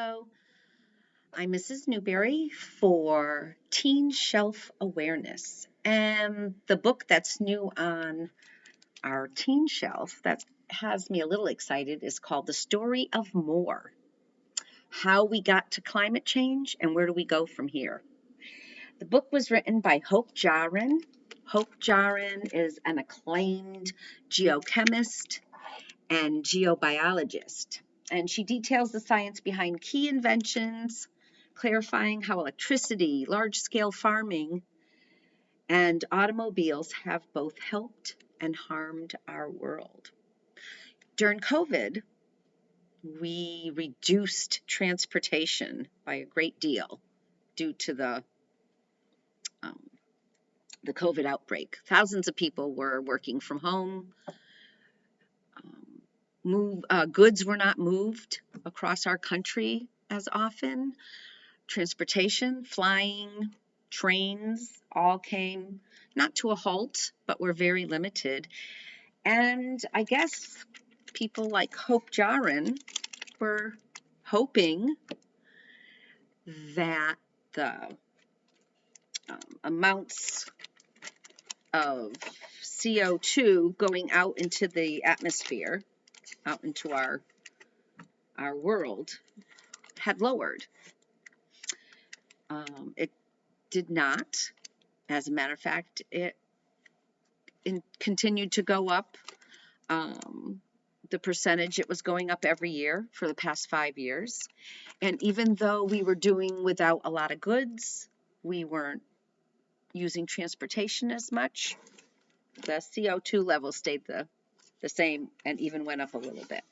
Hello, I'm Mrs. Newberry for Teen Shelf Awareness. And the book that's new on our teen shelf that has me a little excited is called The Story of More: How We Got to Climate Change and Where Do We Go From Here. The book was written by Hope Jahren. Hope Jahren is an acclaimed geochemist and geobiologist, and she details the science behind key inventions, clarifying how electricity, large-scale farming, and automobiles have both helped and harmed our world. During COVID, we reduced transportation by a great deal due to the COVID outbreak. Thousands of people were working from home. Goods were not moved across our country as often. Transportation, flying, trains all came not to a halt, but were very limited. And I guess people like Hope Jahren were hoping that the amounts of CO2 going out into the atmosphere, out into our world, had lowered. It did not. As a matter of fact, it continued to go up. The percentage, it was going up every year for the past 5 years. And even though we were doing without a lot of goods, we weren't using transportation as much, the CO2 level stayed the same and even went up a little bit.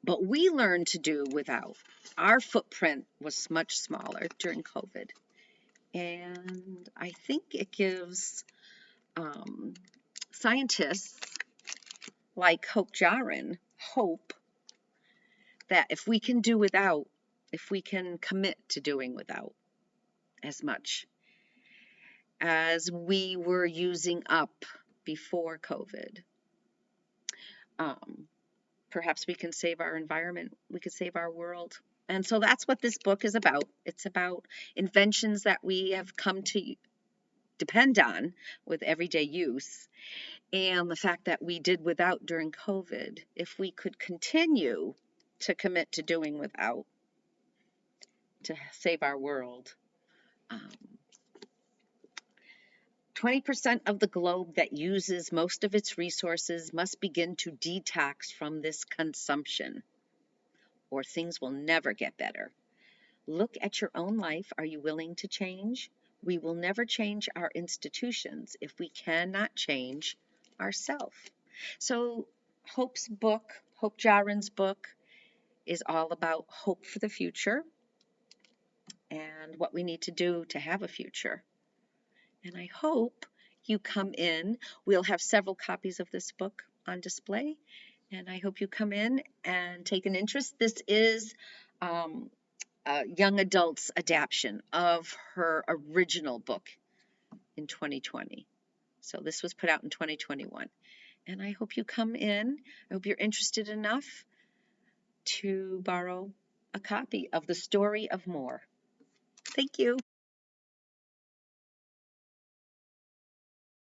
But we learned to do without. Our footprint was much smaller during COVID. And I think it gives scientists like Hope Jahren hope that if we can do without, if we can commit to doing without as much as we were using up before COVID, perhaps we can save our environment, we could save our world. And so that's what this book is about. It's about inventions that we have come to depend on with everyday use, and the fact that we did without during COVID. If we could continue to commit to doing without to save our world. 20% of the globe that uses most of its resources must begin to detox from this consumption, or things will never get better. Look at your own life. Are you willing to change? We will never change our institutions if we cannot change ourselves. So Hope's book, Hope Jaren's book, is all about hope for the future and what we need to do to have a future. And I hope you come in. We'll have several copies of this book on display, and I hope you come in and take an interest. This is a young adult's adaptation of her original book in 2020. So this was put out in 2021. And I hope you come in. I hope you're interested enough to borrow a copy of The Story of More. Thank you.